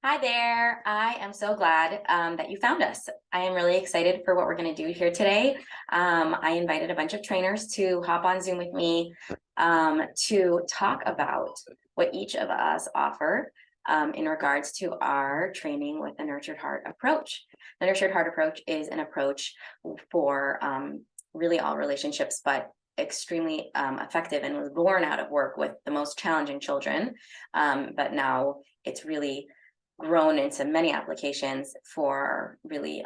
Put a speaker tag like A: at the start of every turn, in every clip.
A: Hi there. I am so glad that you found us. I am really excited for what we're going to do here today. I invited a bunch of trainers to hop on Zoom with me to talk about what each of us offer in regards to our training with the Nurtured Heart approach. The Nurtured Heart approach is an approach for really all relationships, but extremely effective, and was born out of work with the most challenging children. But now it's really grown into many applications for really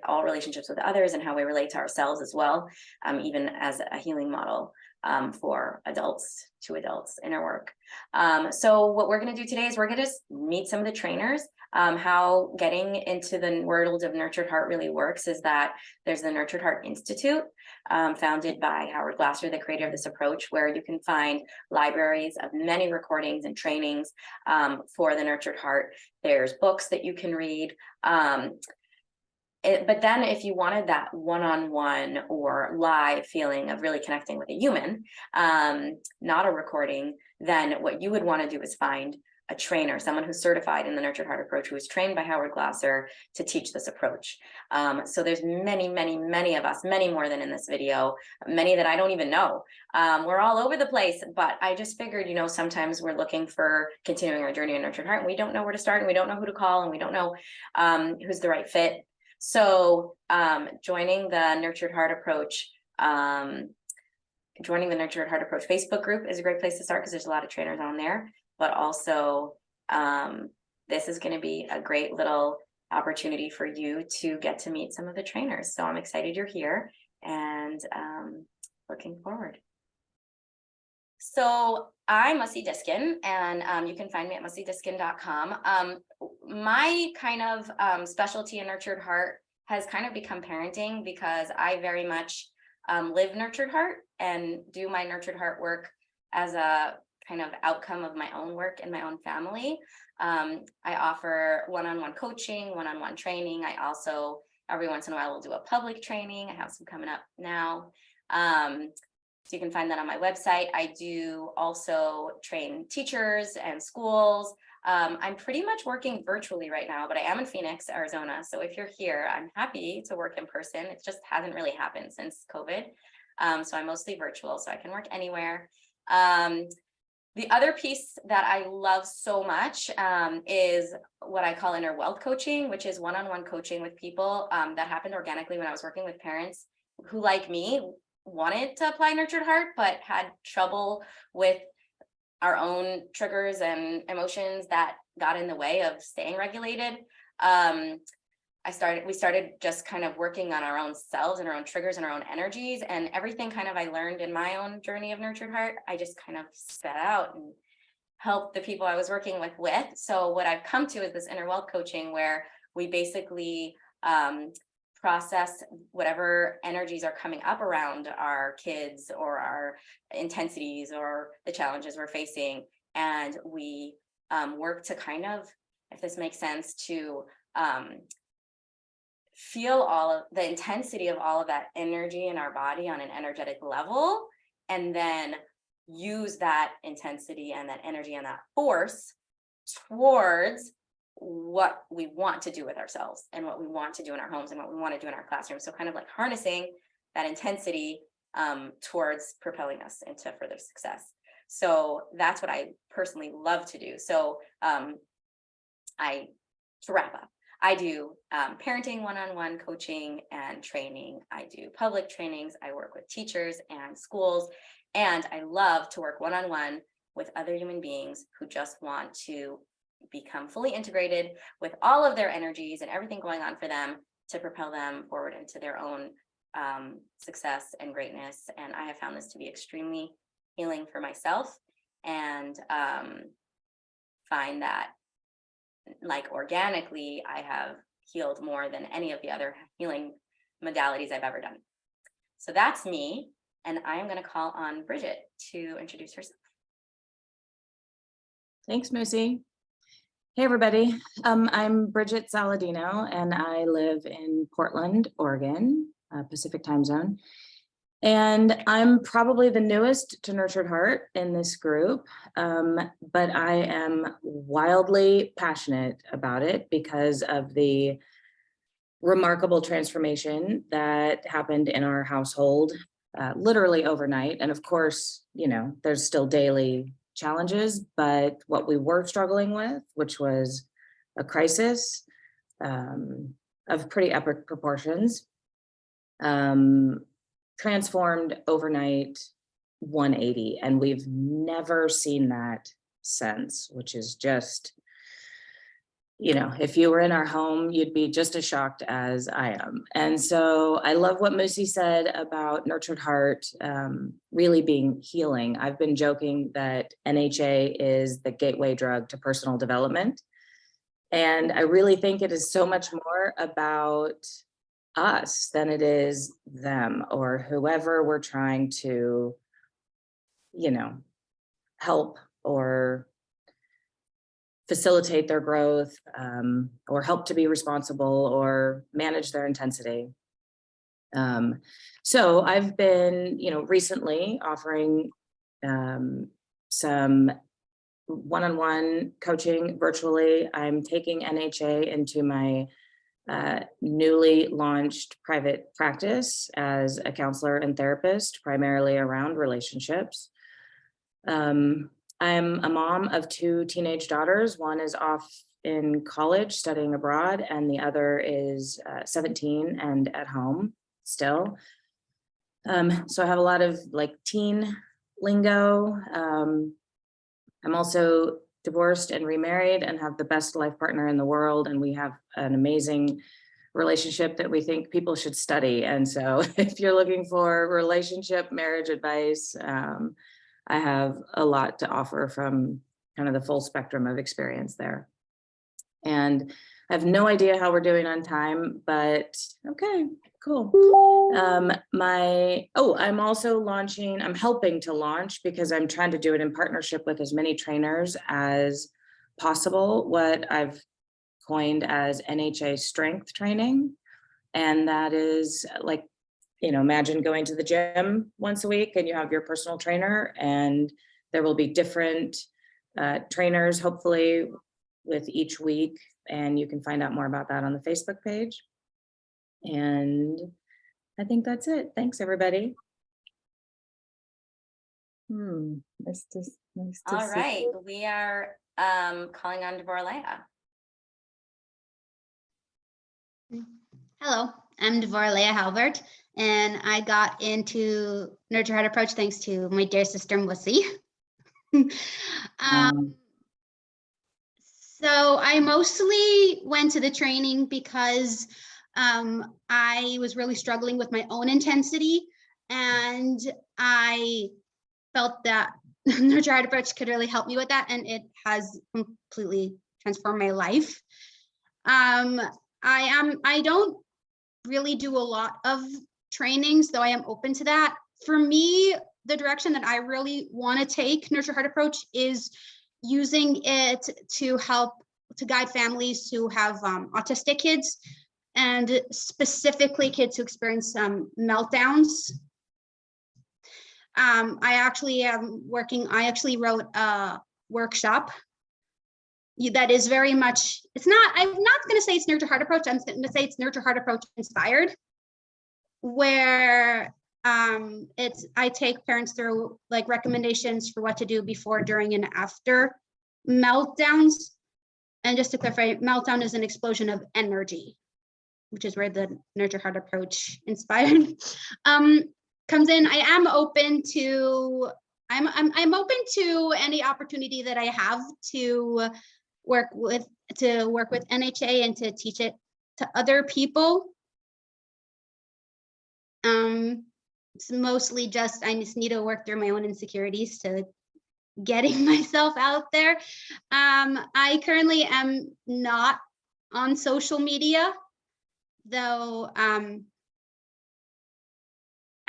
A: all relationships with others and how we relate to ourselves as well, even as a healing model for adults to adults in our work. So what we're going to do today is we're going to meet some of the trainers. How getting into the world of Nurtured Heart really works is that there's the Nurtured Heart Institute, founded by Howard Glasser, the creator of this approach, where you can find libraries of many recordings and trainings for the Nurtured Heart. There's books that you can read. But then if you wanted that one-on-one or live feeling of really connecting with a human, not a recording, then what you would want to do is find a trainer, someone who's certified in the Nurtured Heart approach, who was trained by Howard Glasser to teach this approach. So there's many of us, many more than in this video, many that I don't even know. We're all over the place, but I just figured, sometimes we're looking for continuing our journey in Nurtured Heart, and we don't know where to start, and we don't know who to call, and we don't know who's the right fit. So joining the Nurtured Heart approach, Facebook group is a great place to start, because there's a lot of trainers on there. But also, this is going to be a great little opportunity for you to get to meet some of the trainers. So I'm excited you're here, and looking forward. So I'm Mussi Diskin, and you can find me at mussidiskin.com. My kind of specialty in Nurtured Heart has kind of become parenting, because I very much live Nurtured Heart and do my Nurtured Heart work as a kind of outcome of my own work and my own family. I offer one-on-one coaching, one-on-one training. I also, every once in a while, will do a public training. I have some coming up now. So you can find that on my website. I do also train teachers and schools. I'm pretty much working virtually right now, but I am in Phoenix, Arizona. So if you're here, I'm happy to work in person. It just hasn't really happened since COVID. So I'm mostly virtual, so I can work anywhere. The other piece that I love so much is what I call inner wealth coaching, which is one-on-one coaching with people that happened organically when I was working with parents who, like me, wanted to apply Nurtured Heart, but had trouble with our own triggers and emotions that got in the way of staying regulated. We started just kind of working on our own selves and our own triggers and our own energies, and everything kind of I learned in my own journey of Nurtured Heart, I just kind of spat out and helped the people I was working with. So what I've come to is this inner wealth coaching, where we basically process whatever energies are coming up around our kids or our intensities or the challenges we're facing. And we work to kind of, if this makes sense, to feel all of the intensity of all of that energy in our body on an energetic level, and then use that intensity and that energy and that force towards what we want to do with ourselves and what we want to do in our homes and what we want to do in our classrooms. So kind of like harnessing that intensity towards propelling us into further success. So that's what I personally love to do. So to wrap up, I do parenting one-on-one coaching and training. I do public trainings. I work with teachers and schools, and I love to work one-on-one with other human beings who just want to become fully integrated with all of their energies and everything going on for them to propel them forward into their own success and greatness. And I have found this to be extremely healing for myself, and find that, like, organically, I have healed more than any of the other healing modalities I've ever done. So that's me, and I am going to call on Bridget to introduce herself.
B: Thanks, Mussi. Hey, everybody. I'm Bridget Saladino, and I live in Portland, Oregon, Pacific time zone. And I'm probably the newest to Nurtured Heart in this group, but I am wildly passionate about it because of the remarkable transformation that happened in our household, literally overnight. And of course, you know, there's still daily challenges, but what we were struggling with, which was a crisis of pretty epic proportions, transformed overnight 180, and we've never seen that since, which is just, you know, if you were in our home, you'd be just as shocked as I am. And so I love what Mussi said about Nurtured Heart really being healing. I've been joking that NHA is the gateway drug to personal development. And I really think it is so much more about us than it is them or whoever we're trying to, you know, help or facilitate their growth, or help to be responsible or manage their intensity. So I've been, you know, recently offering some one-on-one coaching virtually. I'm taking NHA into my newly launched private practice as a counselor and therapist, primarily around relationships. I'm a mom of 2 teenage daughters. One is off in college studying abroad, and the other is 17 and at home still. So I have a lot of like teen lingo. I'm also divorced and remarried and have the best life partner in the world. And we have an amazing relationship that we think people should study. And so if you're looking for relationship, marriage advice, I have a lot to offer from kind of the full spectrum of experience there. And I have no idea how we're doing on time, but okay, cool. I'm also launching, I'm helping to launch because I'm trying to do it in partnership with as many trainers as possible, what I've coined as NHA strength training. And that is like, you know, imagine going to the gym once a week and you have your personal trainer, and there will be different trainers, hopefully, with each week. And you can find out more about that on the Facebook page. And I think that's it. Thanks, everybody. Nice to
A: All
B: see
A: right,
B: you.
A: we are calling on Devorah Leah.
C: Hello, I'm Devorah Leah Halbert, and I got into Nurture Heart Approach thanks to my dear sister, Mussi. So I mostly went to the training because I was really struggling with my own intensity, and I felt that Nurture Heart Approach could really help me with that, and it has completely transformed my life. I don't really do a lot of trainings, though I am open to that. For me, the direction that I really want to take Nurture Heart Approach is using it to help to guide families who have autistic kids, and specifically kids who experience meltdowns. I actually wrote a workshop that is very much, I'm not going to say it's Nurture Heart Approach, I'm going to say it's Nurture Heart Approach inspired, where I take parents through like recommendations for what to do before, during, and after meltdowns. And just to clarify, meltdown is an explosion of energy, which is where the Nurture Heart Approach inspired comes in. I am open to, I'm open to any opportunity that I have to work with NHA and to teach it to other people. It's mostly just, I just need to work through my own insecurities to getting myself out there. I currently am not on social media, though. I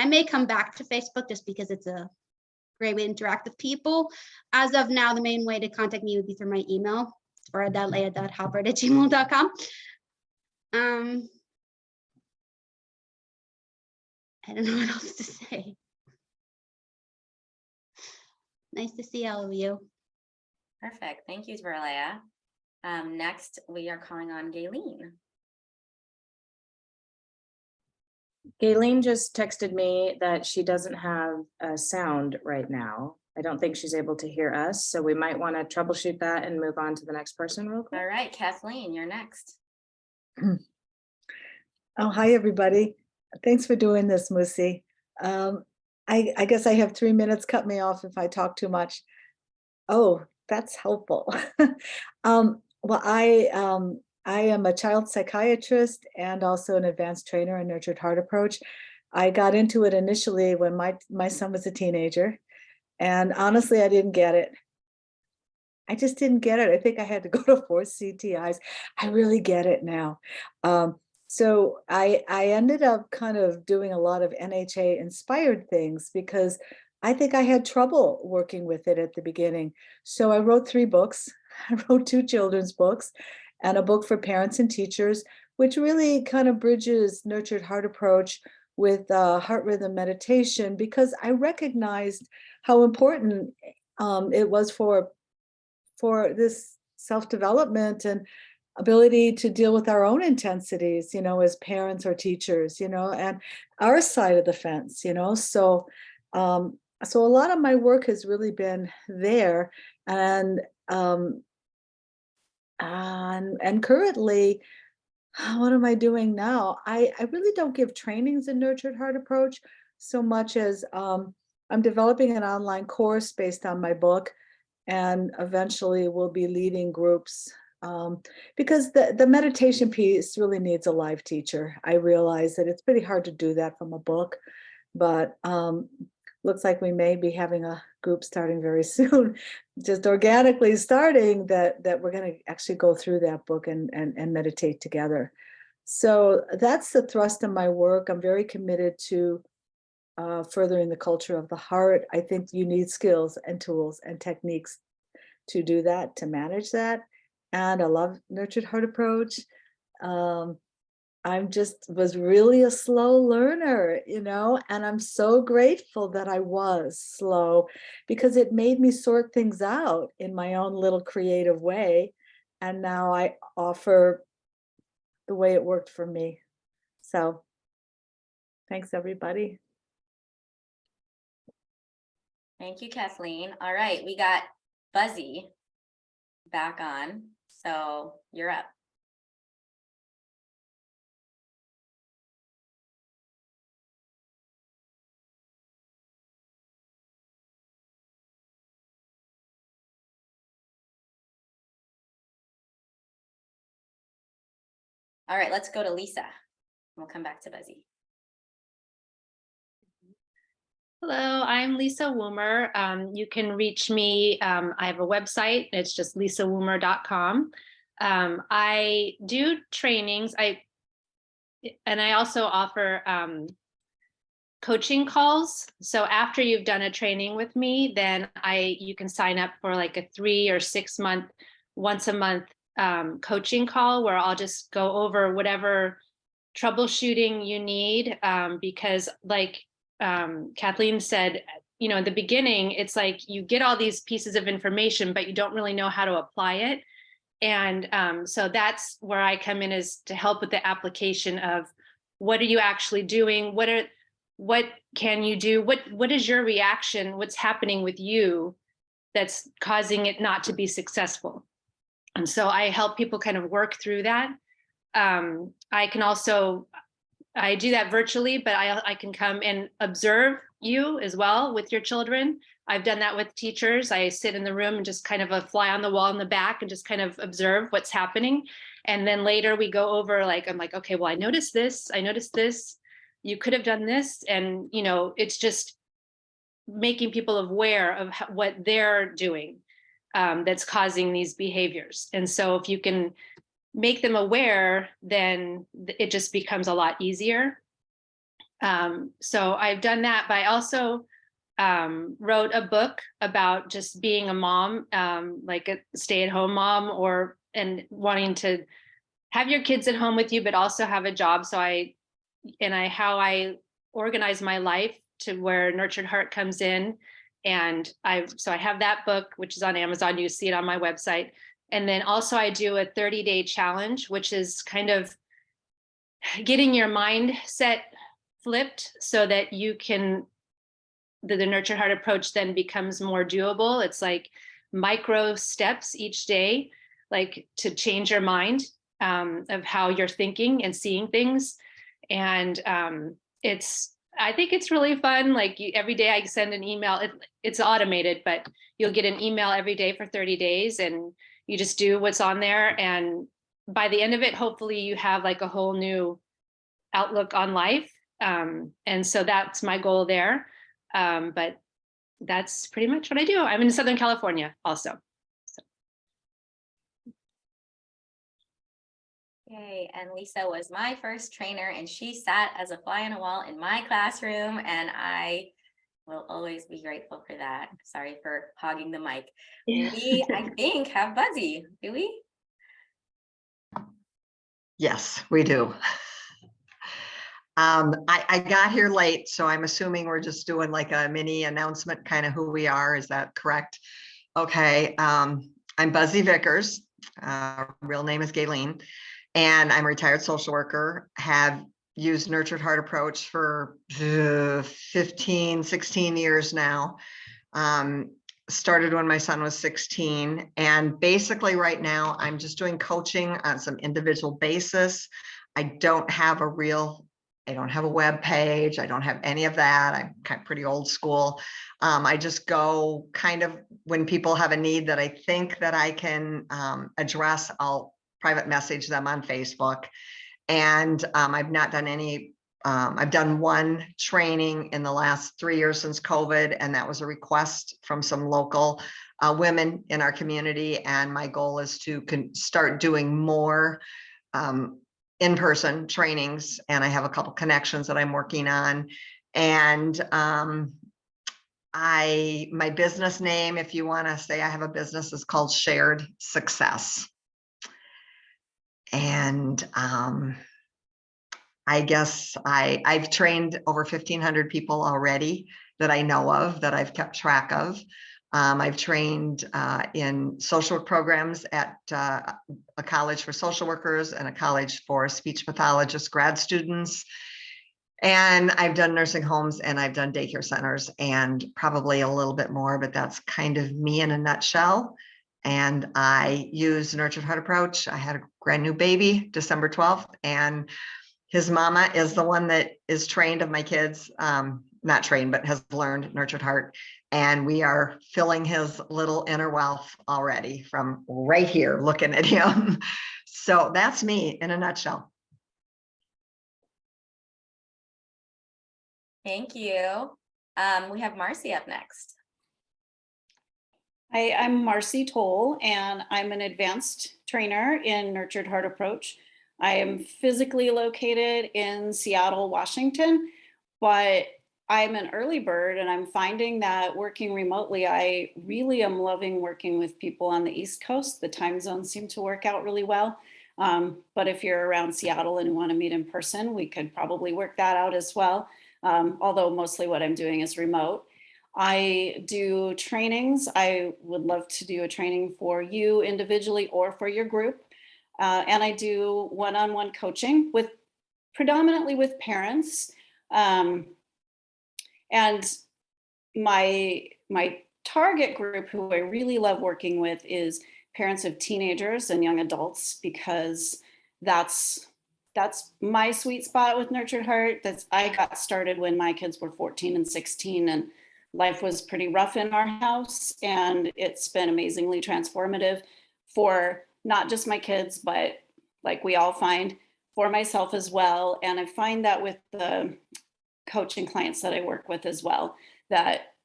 C: may come back to Facebook just because it's a great way to interact with people. As of now, the main way to contact me would be through my email, devorah.leah.halbert@gmail.com. I don't know what else to say. Nice to see all of you.
A: Perfect. Thank you, Devorah. Next, we are calling on Gaylene.
B: Gaylene just texted me that she doesn't have a sound right now. I don't think she's able to hear us, so we might want to troubleshoot that and move on to the next person real quick.
A: All right, Kathleen, you're next.
D: Oh, hi, everybody. Thanks for doing this, Mussi. I guess I have 3 minutes. Cut me off if I talk too much. Oh, that's helpful. Well, I am a child psychiatrist and also an advanced trainer in nurtured heart approach. I got into it initially when my son was a teenager. And honestly, I didn't get it. I just didn't get it. I think I had to go to 4 CTIs. I really get it now. So I ended up kind of doing a lot of NHA inspired things because I think I had trouble working with it at the beginning. So I wrote 3 books. I wrote 2 children's books and a book for parents and teachers, which really kind of bridges nurtured heart approach with heart rhythm meditation, because I recognized how important it was for this self-development and ability to deal with our own intensities, you know, as parents or teachers, you know, and our side of the fence, you know. So so a lot of my work has really been there, and currently, what am I doing now? I really don't give trainings in nurtured heart approach so much as I'm developing an online course based on my book, and eventually we'll be leading groups because the meditation piece really needs a live teacher. I realize that it's pretty hard to do that from a book, but looks like we may be having a group starting very soon, just organically starting that we're going to actually go through that book and meditate together. So that's the thrust of my work. I'm very committed to furthering the culture of the heart. I think you need skills and tools and techniques to do that, to manage that. And I love nurtured heart approach. I'm was really a slow learner, you know, and I'm so grateful that I was slow, because it made me sort things out in my own little creative way. And now I offer the way it worked for me. So thanks, everybody.
A: Thank you, Kathleen. All right, we got Buzzy back on, so you're up. All right, let's go to Lisa. We'll come back to Buzzy.
E: Hello, I'm Lisa Woomer. You can reach me. I have a website. It's just lisawoomer.com. I do trainings. I also offer coaching calls. So after you've done a training with me, then you can sign up for like a 3 or 6 month, once a month coaching call where I'll just go over whatever troubleshooting you need, because like Kathleen said, you know, in the beginning, it's like you get all these pieces of information, but you don't really know how to apply it. And so that's where I come in, is to help with the application of what are you actually doing? What can you do? What is your reaction? What's happening with you that's causing it not to be successful? And so I help people kind of work through that. I can also, I do that virtually, but I can come and observe you as well with your children. I've done that with teachers. I sit in the room and just kind of a fly on the wall in the back and just kind of observe what's happening. And then later we go over, like, I'm like, okay, well, I noticed this, you could have done this. And, you know, it's just making people aware of what they're doing that's causing these behaviors. And so if you can make them aware, then it just becomes a lot easier. So I've done that, but I also wrote a book about just being a mom, like a stay-at-home mom, and wanting to have your kids at home with you, but also have a job. So how I organize my life to where Nurtured Heart comes in. And I have that book, which is on Amazon. You see it on my website. And then also I do a 30-day challenge, which is kind of getting your mindset flipped so that you can, the Nurtured Heart approach then becomes more doable. It's like micro steps each day, like to change your mind of how you're thinking and seeing things. And I think it's really fun. Like every day I send an email, it's automated, but you'll get an email every day for 30 days and you just do what's on there. And by the end of it, hopefully you have like a whole new outlook on life. And so that's my goal there. But that's pretty much what I do. I'm in Southern California also.
A: Yay, and Lisa was my first trainer and she sat as a fly on a wall in my classroom and I will always be grateful for that. Sorry for hogging the mic. We, I think, have Buzzy, do we?
F: Yes, we do. I got here late, so I'm assuming we're just doing like a mini announcement, kind of who we are. Is that correct? Okay. I'm Buzzy Vickers. Real name is Gaylene, and I'm a retired social worker. Have used Nurtured Heart approach for 15, 16 years now. Started when my son was 16, and basically right now I'm just doing coaching on some individual basis. I don't have a web page. I don't have any of that. I'm kind of pretty old school. I just go kind of when people have a need that I think that I can address, I'll private message them on Facebook. And I've not done any, I've done one training in the last 3 years since COVID, and that was a request from some local women in our community. And my goal is to start doing more in-person trainings, and I have a couple connections that I'm working on. And my business name, if you want to say I have a business, is called Shared Success. And I guess I've trained over 1,500 people already that I know of, that I've kept track of. I've trained in social work programs at a college for social workers and a college for speech pathologists, grad students. And I've done nursing homes and I've done daycare centers and probably a little bit more, but that's kind of me in a nutshell. And I use Nurtured Heart approach. I had a brand new baby, December 12th, and his mama is the one that is trained of my kids, not trained, but has learned Nurtured Heart. And we are filling his little inner wealth already from right here, looking at him. So that's me in a nutshell.
A: Thank you. We have Marcie up next.
G: Hi, I'm Marcie Towle, and I'm an advanced trainer in Nurtured Heart Approach. I am physically located in Seattle, Washington, but I'm an early bird, and I'm finding that working remotely, I really am loving working with people on the East Coast. The time zones seem to work out really well. But if you're around Seattle and want to meet in person, we could probably work that out as well. Although mostly what I'm doing is remote. I do trainings. I would love to do a training for you individually or for your group. And I do one-on-one coaching with predominantly with parents. And my target group, who I really love working with, is parents of teenagers and young adults, because that's my sweet spot with Nurtured Heart. I got started when my kids were 14 and 16, and life was pretty rough in our house, and it's been amazingly transformative for not just my kids, but like we all find, for myself as well. And I find that with the coaching clients that I work with as well, that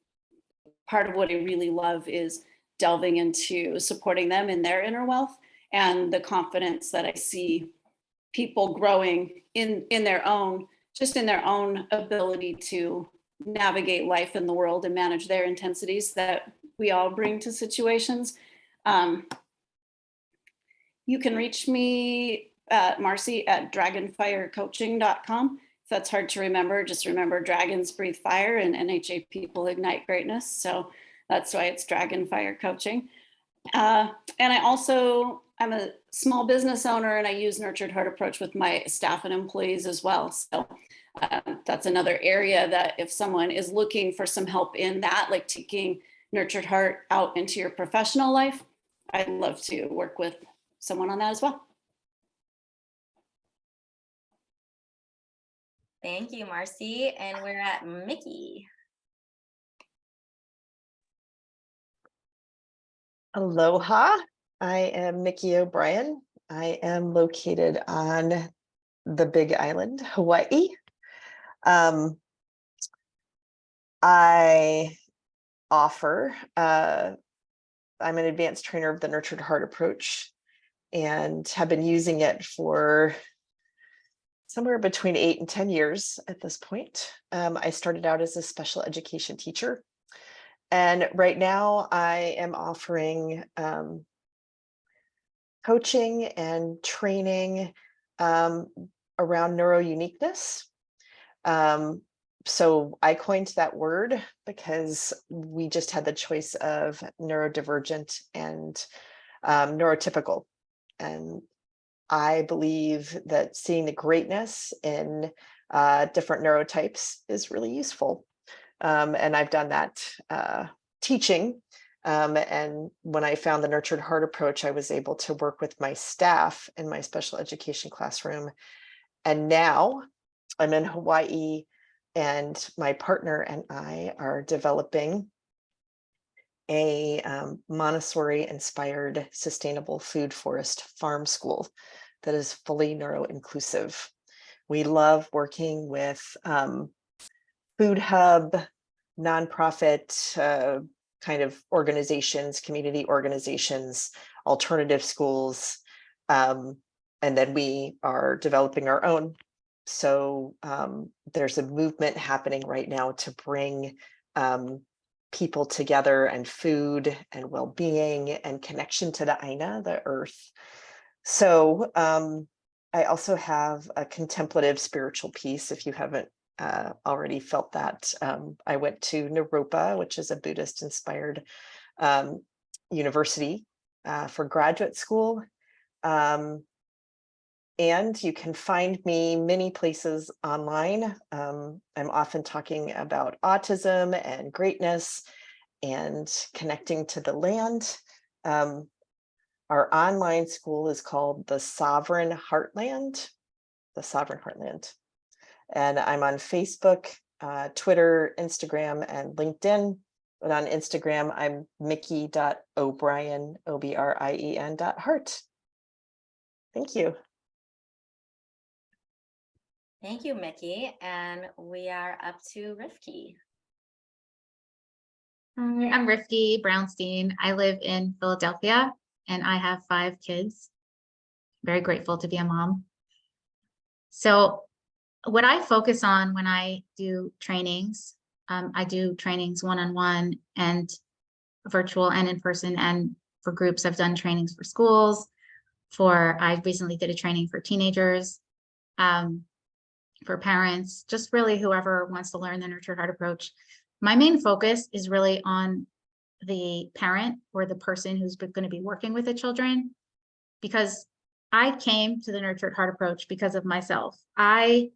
G: part of what I really love is delving into supporting them in their inner wealth and the confidence that I see people growing in their own, just in their own ability to navigate life in the world and manage their intensities that we all bring to situations. You can reach me at Marcie at dragonfirecoaching.com. that's hard to remember, just remember dragons breathe fire and NHA people ignite greatness. So that's why it's Dragon Fire Coaching. And I'm a small business owner, and I use Nurtured Heart Approach with my staff and employees as well. So that's another area that if someone is looking for some help in that, like taking Nurtured Heart out into your professional life, I'd love to work with someone on that as well.
A: Thank you, Marcie. And we're at Micki.
H: Aloha, I am Micki O'Brien. I am located on the Big Island, Hawaii. I offer, I'm an advanced trainer of the Nurtured Heart Approach and have been using it for somewhere between 8 and 10 years at this point. I started out as a special education teacher. And right now I am offering coaching and training around neuro-uniqueness. So I coined that word because we just had the choice of neurodivergent and neurotypical. And I believe that seeing the greatness in different neurotypes is really useful. And I've done that teaching. And when I found the Nurtured Heart Approach, I was able to work with my staff in my special education classroom. And now I'm in Hawaii, and my partner and I are developing a Montessori-inspired sustainable food forest farm school that is fully neuro-inclusive. We love working with food hub, nonprofit kind of organizations, community organizations, alternative schools, and then we are developing our own. So there's a movement happening right now to bring people together, and food and well-being and connection to the Aina, the earth. So I also have a contemplative spiritual piece, if you haven't already felt that. I went to Naropa, which is a Buddhist inspired university for graduate school. And you can find me many places online. I'm often talking about autism and greatness and connecting to the land. Our online school is called the Sovereign Heartland, And I'm on Facebook, Twitter, Instagram, and LinkedIn. But on Instagram, I'm Micki.O'Brien, OBRIEN.Heart. Thank you.
A: Thank you, Micki. And we are up to Rivkie.
I: Hi, I'm Rivkie Brownstein. I live in Philadelphia and I have 5 kids. Very grateful to be a mom. So what I focus on when I do trainings, I do trainings one-on-one and virtual and in person, and for groups. I've done trainings for schools, I recently did a training for teenagers, for parents, just really whoever wants to learn the Nurtured Heart Approach. My main focus is really on the parent or the person who's going to be working with the children, because I came to the Nurtured Heart Approach because of myself. I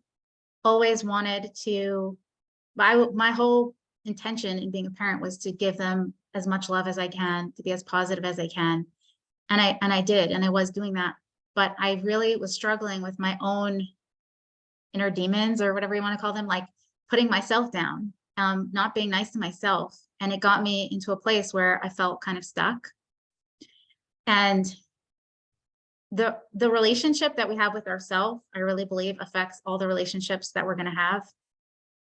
I: always wanted to, my whole intention in being a parent was to give them as much love as I can, to be as positive as I can. And I did, and I was doing that, but I really was struggling with my own inner demons, or whatever you want to call them, like putting myself down, not being nice to myself. And it got me into a place where I felt kind of stuck. And the relationship that we have with ourselves, I really believe affects all the relationships that we're going to have.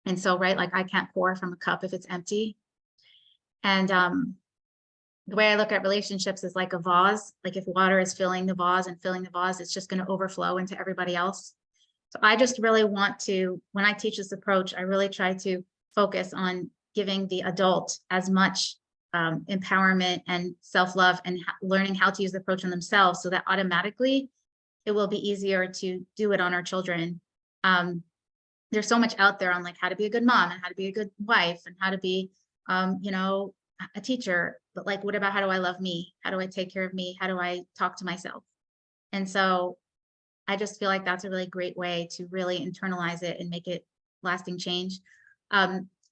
I: And so, right, like I can't pour from a cup if it's empty. And the way I look at relationships is like a vase. Like if water is filling the vase and filling the vase, it's just going to overflow into everybody else. So I just really want to, when I teach this approach, I really try to focus on giving the adult as much empowerment and self-love and learning how to use the approach on themselves, so that automatically it will be easier to do it on our children. there's so much out there on like how to be a good mom and how to be a good wife and how to be, you know, a teacher. But like, what about how do I love me? How do I take care of me? How do I talk to myself? And so I just feel like that's a really great way to really internalize it and make it lasting change.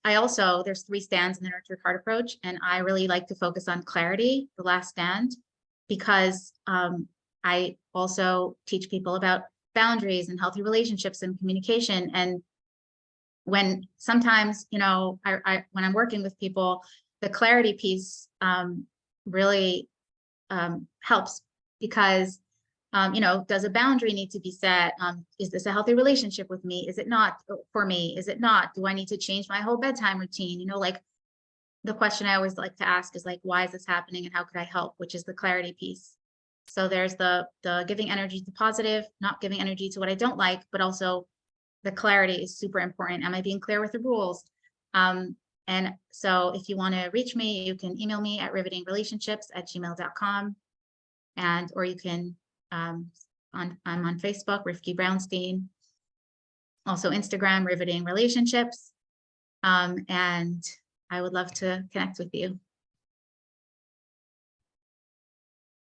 I: I also, there's 3 stands in the Nurtured Heart approach, and I really like to focus on clarity, the last stand, because I also teach people about boundaries and healthy relationships and communication. And when sometimes, you know, when I'm working with people, the clarity piece really helps, because you know, does a boundary need to be set? Is this a healthy relationship with me? Is it not for me? Is it not? Do I need to change my whole bedtime routine? You know, like the question I always like to ask is like, why is this happening and how could I help? Which is the clarity piece. So there's the giving energy to positive, not giving energy to what I don't like, but also the clarity is super important. Am I being clear with the rules? And so if you want to reach me, you can email me at rivetingrelationships@gmail.com, and or you can I'm on Facebook, Rivkie Brownstein, also Instagram, Riveting Relationships. And I would love to connect with you.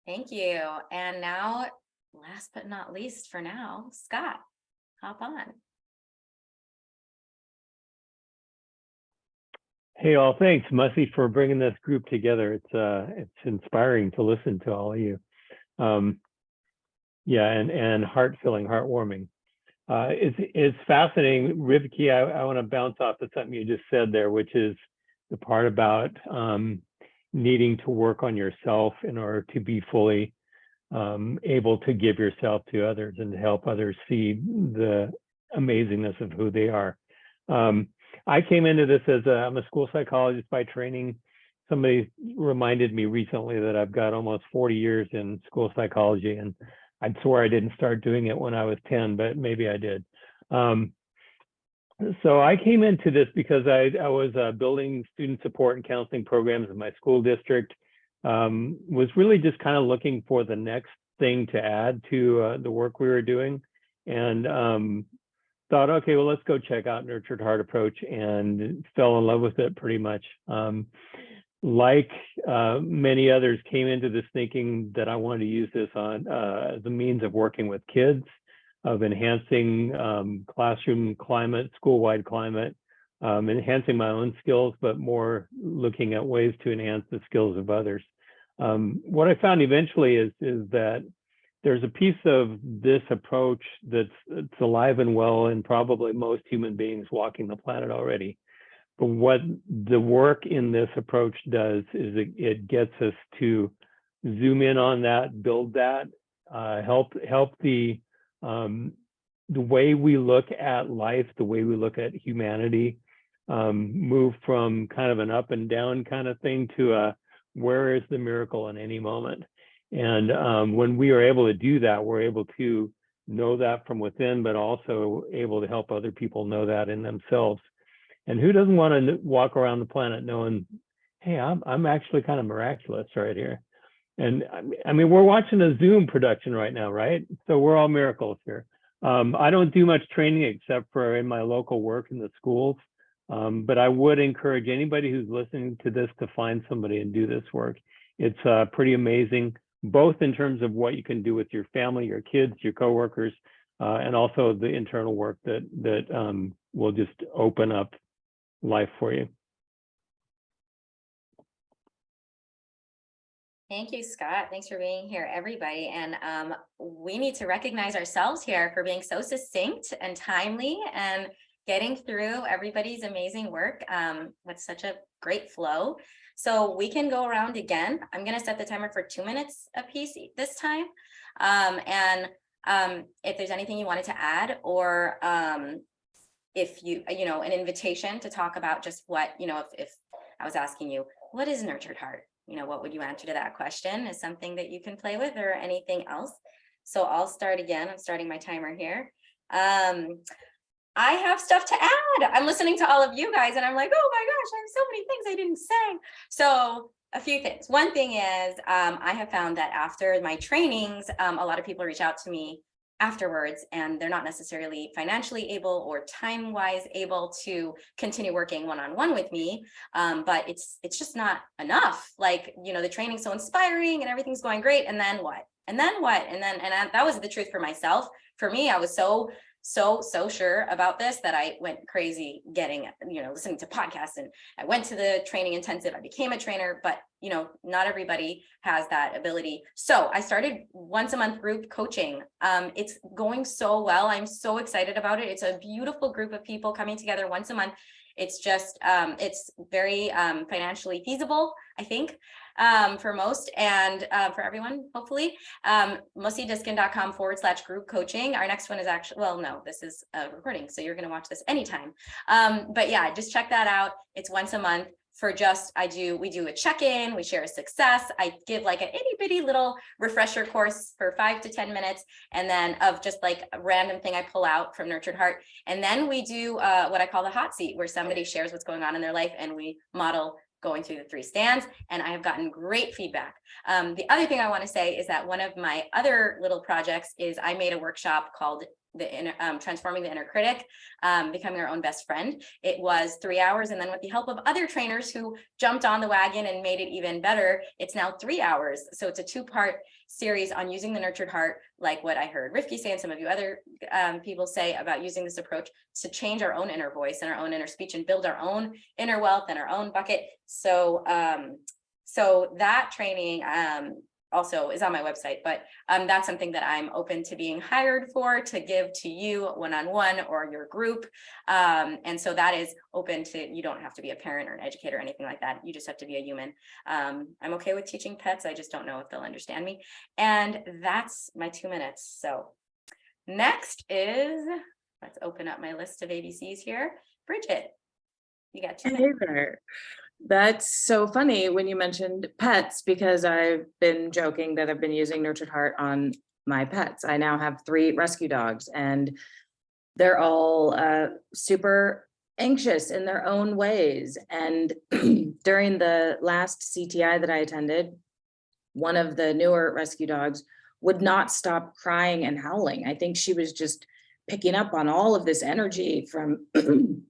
A: Thank you. And now, last but not least for now, Scott, hop on.
J: Hey, all, thanks, Mussi, for bringing this group together. It's inspiring to listen to all of you. Yeah, and heart-filling, heartwarming. It's fascinating, Rivkie. I want to bounce off of something you just said there, which is the part about needing to work on yourself in order to be fully able to give yourself to others and to help others see the amazingness of who they are. I came into this as I'm a school psychologist by training. Somebody reminded me recently that I've got almost 40 years in school psychology, and I'd swear I didn't start doing it when I was 10, but maybe I did. So I came into this because I was building student support and counseling programs in my school district, was really just kind of looking for the next thing to add to the work we were doing, and thought, okay, well, let's go check out Nurtured Heart approach, and fell in love with it pretty much. Like many others, came into this thinking that I wanted to use this on as a means of working with kids, of enhancing classroom climate, school-wide climate, enhancing my own skills, but more looking at ways to enhance the skills of others. What I found eventually is that there's a piece of this approach that's alive and well in probably most human beings walking the planet already. But what the work in this approach does is it gets us to zoom in on that, build that, help the way we look at life, the way we look at humanity, move from kind of an up and down kind of thing to a where is the miracle in any moment. And when we are able to do that, we're able to know that from within, but also able to help other people know that in themselves. And who doesn't want to walk around the planet knowing, hey, I'm actually kind of miraculous right here. And I mean, we're watching a Zoom production right now, right? So we're all miracles here. I don't do much training except for in my local work in the schools. But I would encourage anybody who's listening to this to find somebody and do this work. It's pretty amazing, both in terms of what you can do with your family, your kids, your coworkers, and also the internal work that will just open up life for you.
A: Thank you, Scott. Thanks for being here, everybody. And we need to recognize ourselves here for being so succinct and timely and getting through everybody's amazing work with such a great flow. So we can go around again. I'm going to set the timer for 2 minutes apiece this time. If there's anything you wanted to add, or if an invitation to talk about just what, if I was asking you, what is Nurtured Heart? What would you answer to that question? Is something that you can play with, or anything else? So I'll start again. I'm starting my timer here. I have stuff to add. I'm listening to all of you guys and I'm like, oh my gosh, I have so many things I didn't say. So a few things. One thing is I have found that after my trainings, a lot of people reach out to me afterwards, and they're not necessarily financially able or time-wise able to continue working one-on-one with me. But it's just not enough. Like, you know, the training's so inspiring and everything's going great. And then what? And then what? That was the truth for myself. For me, I was so sure about this that I went crazy getting, you know, listening to podcasts, and I went to the training intensive. I became a trainer, but you know, not everybody has that ability. So I started once a month group coaching. It's going so well. I'm so excited about it. It's a beautiful group of people coming together once a month. It's just, it's very financially feasible, I think, for most, and for everyone, hopefully. mussidiskin.com/group coaching. Our next one is actually, well, no, this is a recording, so you're going to watch this anytime. But yeah, just check that out. It's once a month. For just, we do a check-in, we share a success. I give like an itty bitty little refresher course for 5 to 10 minutes, and then of just like a random thing I pull out from Nurtured Heart. And then we do what I call the hot seat, where somebody shares what's going on in their life, and we model going through the 3 stands, and I have gotten great feedback. The other thing I want to say is that one of my other little projects is I made a workshop called Transforming the Inner Critic, Becoming Our Own Best Friend. It was 3 hours, and then with the help of other trainers who jumped on the wagon and made it even better, it's now 3 hours. So it's a 2-part series on using the Nurtured Heart, like what I heard Rivkie say and some of you other people say about using this approach to change our own inner voice and our own inner speech and build our own inner wealth and our own bucket. So so that training also is on my website, but that's something that I'm open to being hired for, to give to you one-on-one or your group. And so that is open to, you don't have to be a parent or an educator or anything like that. You just have to be a human. I'm okay with teaching pets. I just don't know if they'll understand me. And that's my 2 minutes. So next is, let's open up my list of ABCs here. Bridget, you got 2 minutes.
B: Hey there. That's so funny when you mentioned pets, because I've been joking that I've been using Nurtured Heart on my pets. I now have 3 rescue dogs, and they're all super anxious in their own ways. And during the last CTI that I attended, one of the newer rescue dogs would not stop crying and howling. I think she was just picking up on all of this energy from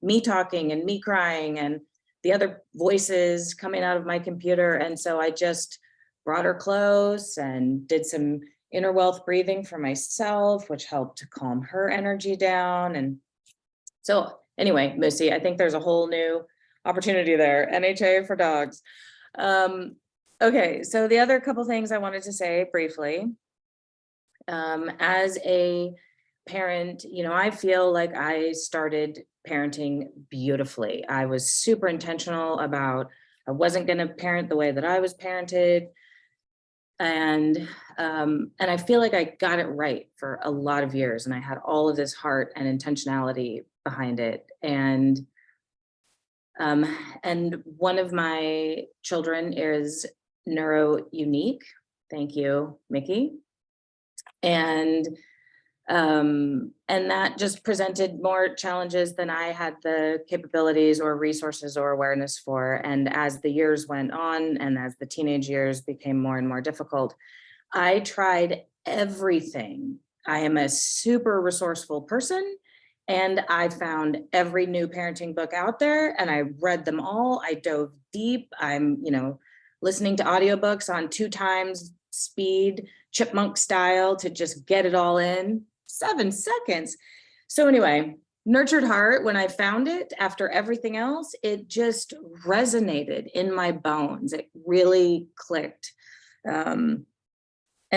B: me talking and me crying and the other voices coming out of my computer. And so I just brought her close and did some inner wealth breathing for myself, which helped to calm her energy down. And so anyway, Mussi, I think there's a whole new opportunity there, NHA for dogs. Okay, so the other couple things I wanted to say briefly. As a parent, you know, I feel like I started parenting beautifully. I was super intentional about, I wasn't going to parent the way that I was parented. And I feel like I got it right for a lot of years, and I had all of this heart and intentionality behind it. And one of my children is neuro unique. Thank you, Micki. And that just presented more challenges than I had the capabilities or resources or awareness for. And as the years went on, and as the teenage years became more and more difficult, I tried everything. I am a super resourceful person, and I found every new parenting book out there, and I read them all. I dove deep. I'm, you know, listening to audiobooks on 2 times speed, chipmunk style, to just get it all in 7 seconds. So anyway, Nurtured Heart, when I found it after everything else, it just resonated in my bones. It really clicked. And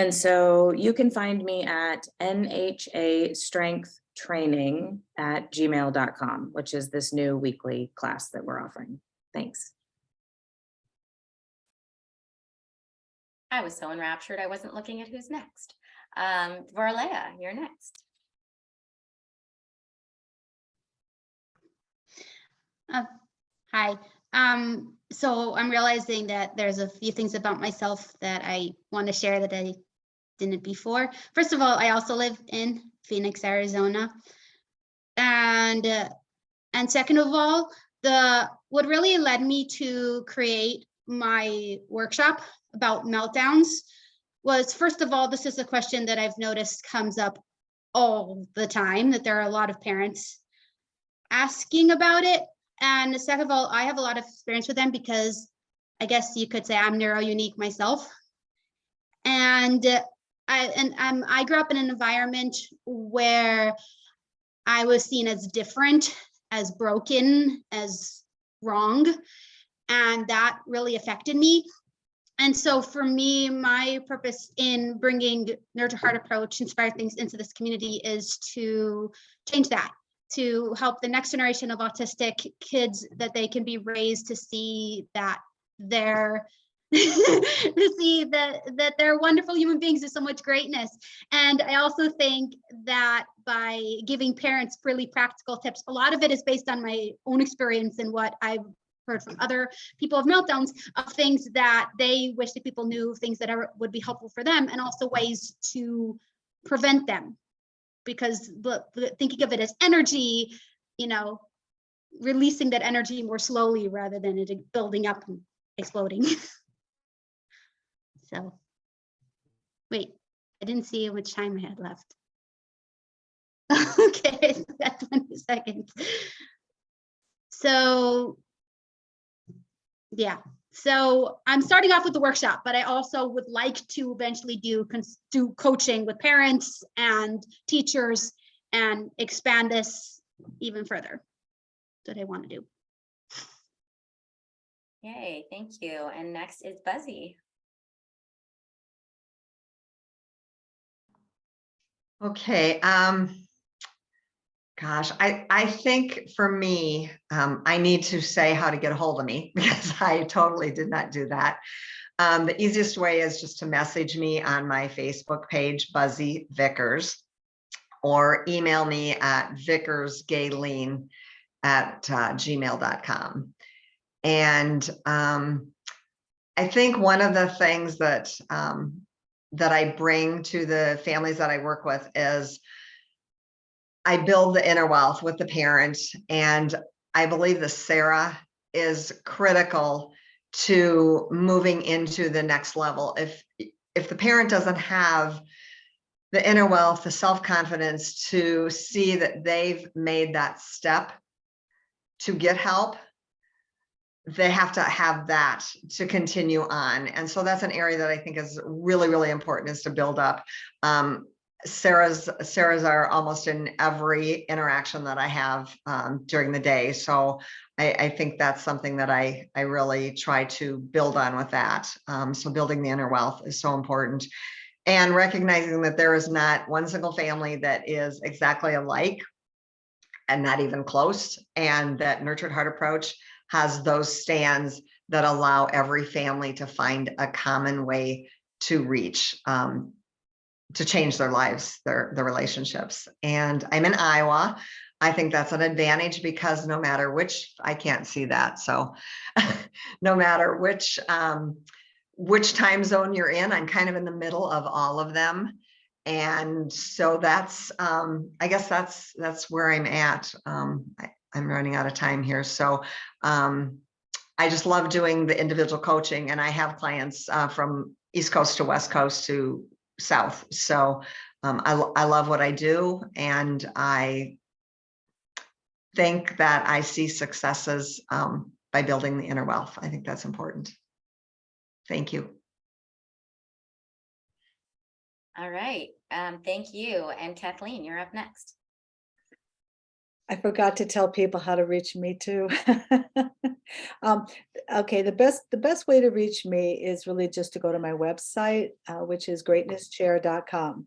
B: so you can find me at nhastrengthtraining@gmail.com, which is this new weekly class that we're offering. Thanks.
A: I was so enraptured, I wasn't looking at who's next. Devorah, Leah, you're next.
C: Hi. So I'm realizing that there's a few things about myself that I want to share that I didn't before. First of all, I also live in Phoenix, Arizona. And second of all, what really led me to create my workshop about meltdowns was, first of all, this is a question that I've noticed comes up all the time, that there are a lot of parents asking about it. And second of all, I have a lot of experience with them because I guess you could say I'm neuro unique myself. And I grew up in an environment where I was seen as different, as broken, as wrong, and that really affected me. And so for me, my purpose in bringing Nurture Heart approach, inspired things into this community is to change that, to help the next generation of autistic kids, that they can be raised to see that they're to see that they're wonderful human beings with so much greatness. And I also think that by giving parents really practical tips, a lot of it is based on my own experience and what I've heard from other people of meltdowns, of things that they wish that people knew, things that would be helpful for them, and also ways to prevent them. Because thinking of it as energy, you know, releasing that energy more slowly rather than it building up and exploding. So, wait, I didn't see how much time I had left. Okay, that's 20 seconds. So, yeah, so I'm starting off with the workshop, but I also would like to eventually do coaching with parents and teachers and expand this even further. That's what I want to do.
A: Yay, thank you. And next is Buzzy.
F: Okay, gosh, I think for me, I need to say how to get a hold of me because I totally did not do that. The easiest way is just to message me on my Facebook page, Buzzy Vickers, or email me at vickersgaylene@gmail.com. And I think one of the things that I bring to the families that I work with is I build the inner wealth with the parent. And I believe the Sarah is critical to moving into the next level. If the parent doesn't have the inner wealth, the self-confidence to see that they've made that step to get help, they have to have that to continue on. And so that's an area that I think is really, really important, is to build up. Sarah's are almost in every interaction that I have during the day. So I think that's something that I really try to build on with that. So building the inner wealth is so important. And recognizing that there is not one single family that is exactly alike and not even close. And that Nurtured Heart approach has those stands that allow every family to find a common way to reach, to change their lives, their relationships. And I'm in Iowa. I think that's an advantage because no matter which, I can't see that. So no matter which time zone you're in, I'm kind of in the middle of all of them. And so that's, I guess that's where I'm at. I'm running out of time here. So I just love doing the individual coaching, and I have clients from East Coast to West Coast to South. So I love what I do. And I think that I see successes by building the inner wealth. I think that's important. Thank you.
A: All right, thank you. And Kathleen, you're up next.
D: I forgot to tell people how to reach me too. Okay, the best way to reach me is really just to go to my website, which is greatnesschair.com.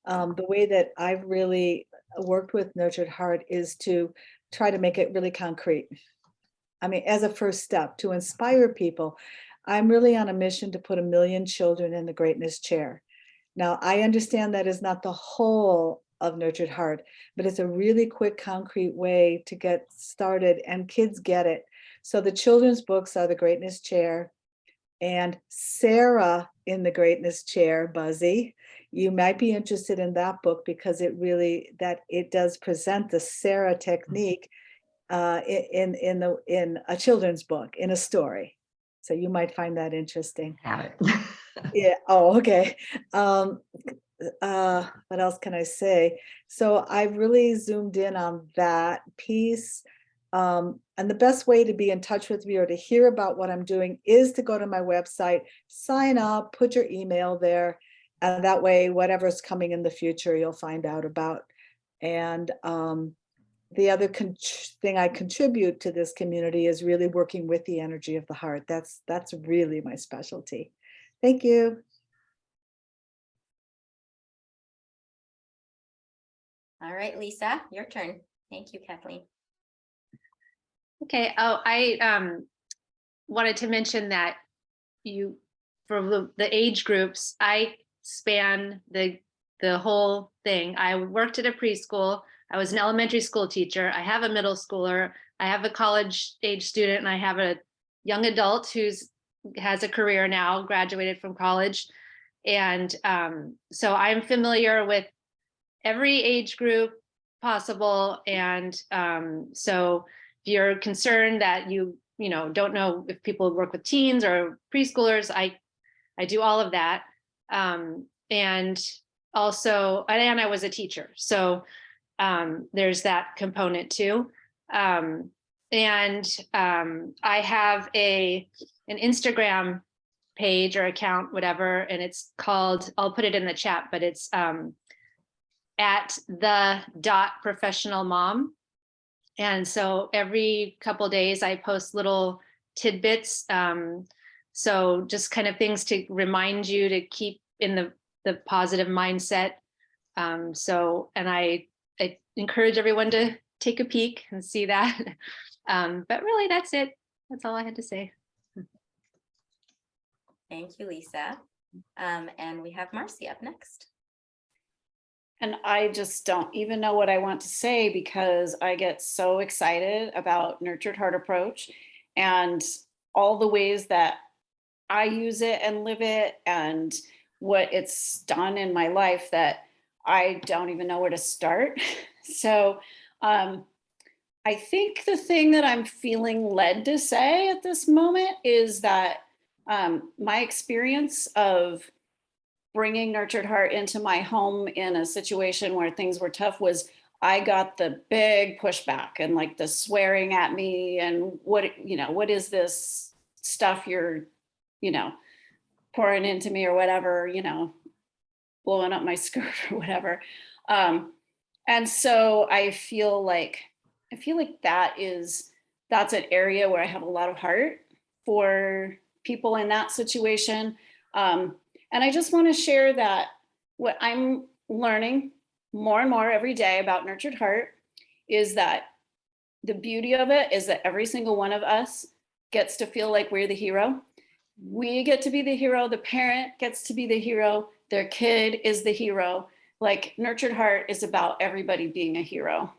D: The way that I've really worked with Nurtured Heart is to try to make it really concrete. I mean, as a first step to inspire people. I'm really on a mission to put 1 million children in the greatness chair. Now, I understand that is not the whole of Nurtured Heart, but it's a really quick, concrete way to get started, and kids get it. So the children's books are The Greatness Chair and Sarah in the Greatness Chair, Buzzy. You might be interested in that book because it does present the Sarah technique in a children's book, in a story. So you might find that interesting.
F: Have it.
D: Yeah, oh, okay. What else can I say? So I really zoomed in on that piece. And the best way to be in touch with me or to hear about what I'm doing is to go to my website, sign up, put your email there, and that way, whatever's coming in the future, you'll find out about. And the other thing I contribute to this community is really working with the energy of the heart. That's really my specialty. Thank you.
A: All right, Lisa, your turn. Thank you, Kathleen.
E: Okay. Oh, I wanted to mention that you, for the age groups, I span the whole thing. I worked at a preschool. I was an elementary school teacher. I have a middle schooler. I have a college age student, and I have a young adult who's has a career now, graduated from college. And so I'm familiar with every age group possible. And so if you're concerned that you don't know if people work with teens or preschoolers, I do all of that. And also, and I was a teacher. So there's that component too. I have an Instagram page or account, whatever, and it's called, I'll put it in the chat, but it's at the.professionalmom. And so every couple of days I post little tidbits. So just kind of things to remind you to keep in the positive mindset. And I encourage everyone to take a peek and see that. But really, that's it. That's all I had to say.
A: Thank you, Lisa. And we have Marcie up next.
G: And I just don't even know what I want to say because I get so excited about Nurtured Heart Approach and all the ways that I use it and live it and what it's done in my life that I don't even know where to start. So I think the thing that I'm feeling led to say at this moment is that my experience of bringing Nurtured Heart into my home in a situation where things were tough was I got the big pushback and like the swearing at me and what is this stuff you're, pouring into me or whatever, blowing up my skirt or whatever. And so I feel like that's an area where I have a lot of heart for people in that situation. And I just want to share that what I'm learning more and more every day about Nurtured Heart is that the beauty of it is that every single one of us gets to feel like we're the hero. We get to be the hero. The parent gets to be the hero. Their kid is the hero. Like Nurtured Heart is about everybody being a hero.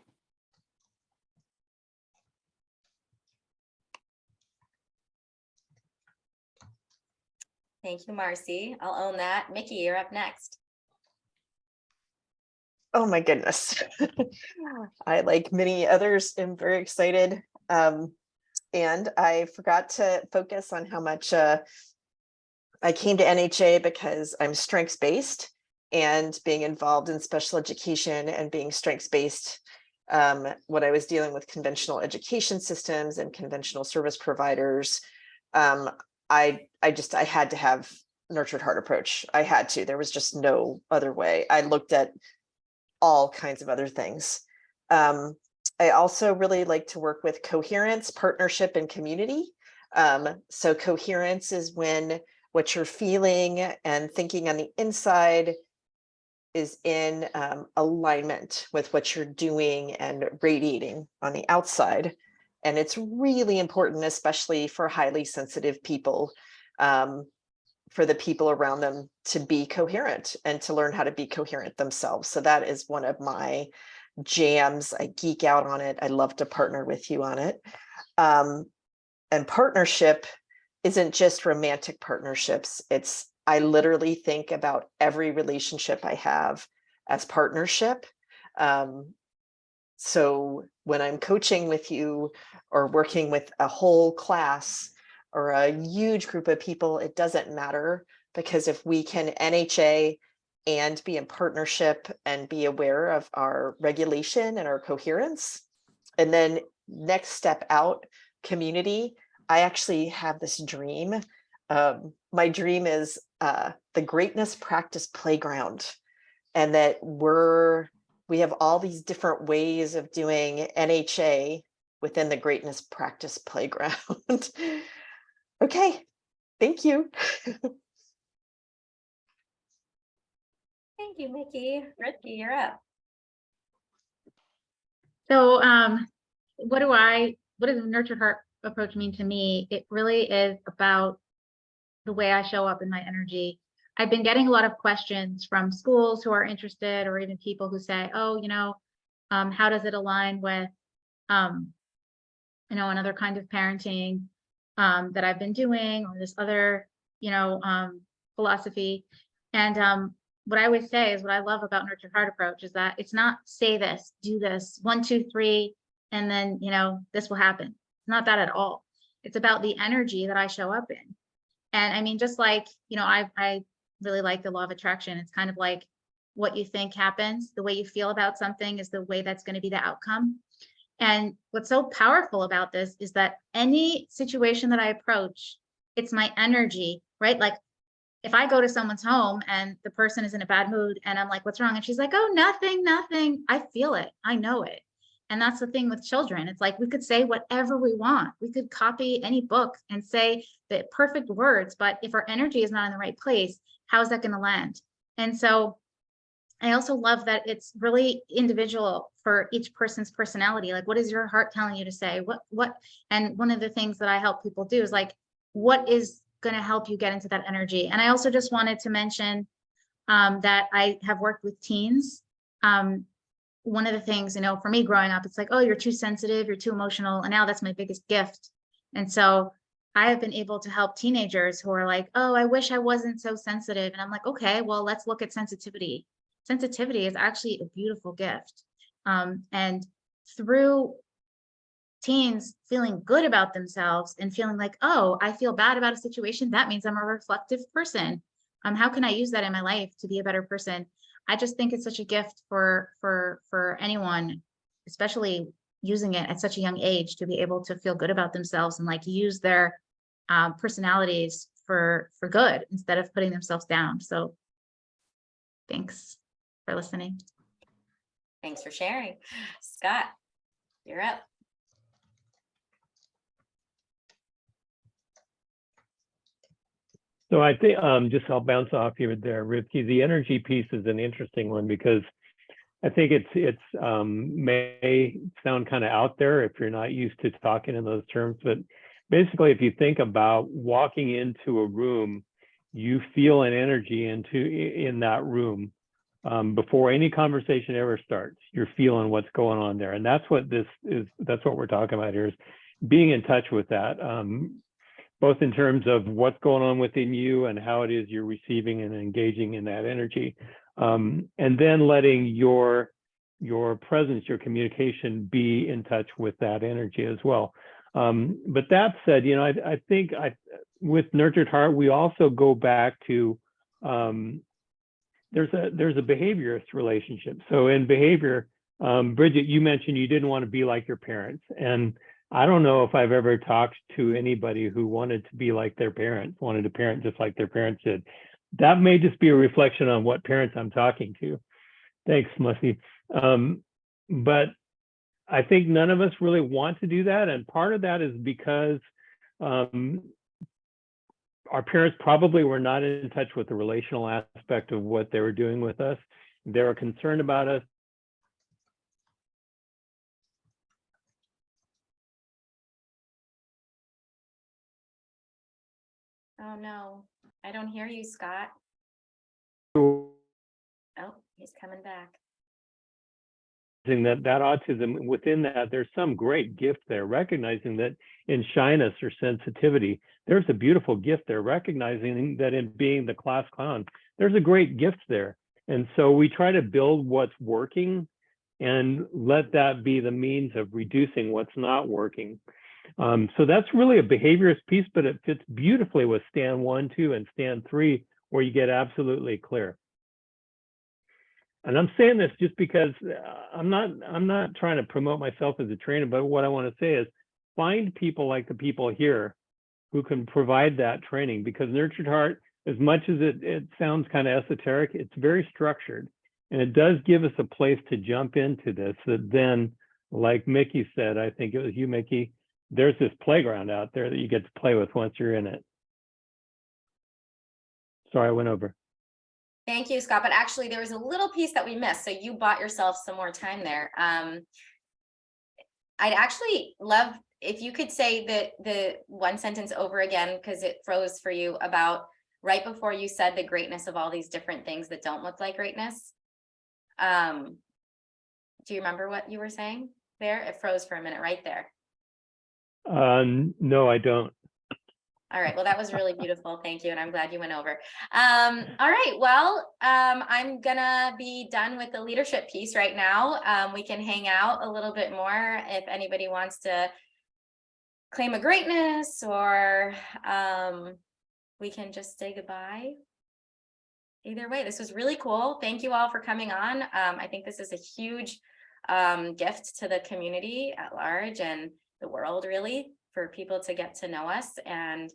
A: Thank you, Marcie. I'll own that. Micki, you're up next.
H: Oh my goodness. I, like many others, am very excited. And I forgot to focus on how much I came to NHA because I'm strengths-based, and being involved in special education and being strengths-based, when I was dealing with conventional education systems and conventional service providers, I had to have Nurtured Heart Approach. I had to. There was just no other way. I looked at all kinds of other things. I also really like to work with coherence, partnership, and community. So coherence is when what you're feeling and thinking on the inside is in alignment with what you're doing and radiating on the outside. And it's really important, especially for highly sensitive people, for the people around them to be coherent and to learn how to be coherent themselves. So that is one of my jams. I geek out on it. I love to partner with you on it. And partnership isn't just romantic partnerships. I literally think about every relationship I have as partnership. So when I'm coaching with you or working with a whole class or a huge group of people, it doesn't matter because if we can NHA and be in partnership and be aware of our regulation and our coherence, and then next step out, community. I actually have this dream. My dream is the Greatness Practice Playground, and that we have all these different ways of doing NHA within the Greatness Practice Playground. Okay, thank you.
A: Thank you, Micki. Rivkie, you're up.
I: So what does a nurtured heart approach mean to me? It really is about the way I show up in my energy. I've been getting a lot of questions from schools who are interested, or even people who say, oh, how does it align with, another kind of parenting that I've been doing, or this other, philosophy. And what I always say is what I love about nurtured heart approach is that it's not say this, do this, 1, 2, 3, and then, this will happen. It's not that at all. It's about the energy that I show up in. And I mean, just like, I really like the law of attraction. It's kind of like what you think happens, the way you feel about something is the way that's going to be the outcome. And what's so powerful about this is that any situation that I approach, it's my energy, right? Like if I go to someone's home and the person is in a bad mood and I'm like, what's wrong? And she's like, oh, nothing. I feel it. I know it. And that's the thing with children. It's like we could say whatever we want. We could copy any book and say the perfect words, but if our energy is not in the right place, how is that going to land? And so I also love that it's really individual for each person's personality. Like, what is your heart telling you to say? What? And one of the things that I help people do is like, what is going to help you get into that energy? And I also just wanted to mention that I have worked with teens. One of the things, for me growing up, it's like, oh, you're too sensitive, you're too emotional. And now that's my biggest gift. And so I have been able to help teenagers who are like, oh, I wish I wasn't so sensitive. And I'm like, okay, well, let's look at sensitivity. Sensitivity is actually a beautiful gift. And through teens feeling good about themselves and feeling like, oh, I feel bad about a situation, that means I'm a reflective person. How can I use that in my life to be a better person? I just think it's such a gift for anyone, especially using it at such a young age, to be able to feel good about themselves and like use their personalities for good instead of putting themselves down. So thanks for listening.
A: Thanks for sharing. Scott, you're up.
J: So I think I'll bounce off you there, Rivkie. The energy piece is an interesting one because I think it's may sound kind of out there if you're not used to talking in those terms, but basically, if you think about walking into a room, you feel an energy in that room before any conversation ever starts. You're feeling what's going on there, and that's what this is. That's what we're talking about here, is being in touch with that. Both in terms of what's going on within you and how it is you're receiving and engaging in that energy. And then letting your presence, your communication be in touch with that energy as well. But that said, I think with Nurtured Heart, we also go back to, there's a behaviorist relationship. So in behavior, Bridget, you mentioned you didn't want to be like your parents. And I don't know if I've ever talked to anybody who wanted to be like their parents, wanted to parent just like their parents did. That may just be a reflection on what parents I'm talking to. Thanks, Mussi. But I think none of us really want to do that. And part of that is because our parents probably were not in touch with the relational aspect of what they were doing with us. They were concerned about us.
A: Oh no, I don't hear you, Scott. Oh, he's coming back.
J: That autism, within that, there's some great gift there, recognizing that in shyness or sensitivity, there's a beautiful gift there, recognizing that in being the class clown, there's a great gift there. And so we try to build what's working and let that be the means of reducing what's not working. So that's really a behaviorist piece, but it fits beautifully with stand 1, 2, and stand 3, where you get absolutely clear. And I'm saying this just because I'm not trying to promote myself as a trainer, but what I want to say is find people like the people here who can provide that training, because Nurtured Heart, as much as it sounds kind of esoteric, it's very structured. And it does give us a place to jump into this that then, like Micki said, I think it was you, Micki, there's this playground out there that you get to play with once you're in it. Sorry, I went over.
A: Thank you, Scott. But actually, there was a little piece that we missed. So you bought yourself some more time there. I'd actually love if you could say the one sentence over again, because it froze for you, about right before you said the greatness of all these different things that don't look like greatness. Do you remember what you were saying there? It froze for a minute right there.
J: No, I don't.
A: All right, well, that was really beautiful. Thank you. And I'm glad you went over. All right, well, I'm gonna be done with the leadership piece right now. We can hang out a little bit more if anybody wants to claim a greatness, or we can just say goodbye. Either way, this was really cool. Thank you all for coming on. I think this is a huge gift to the community at large and the world, really, for people to get to know us. And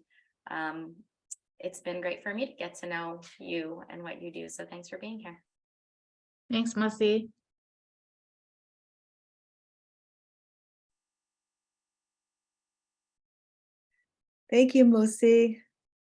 A: it's been great for me to get to know you and what you do. So thanks for being here.
I: Thanks, Mussi.
D: Thank you, Mussi.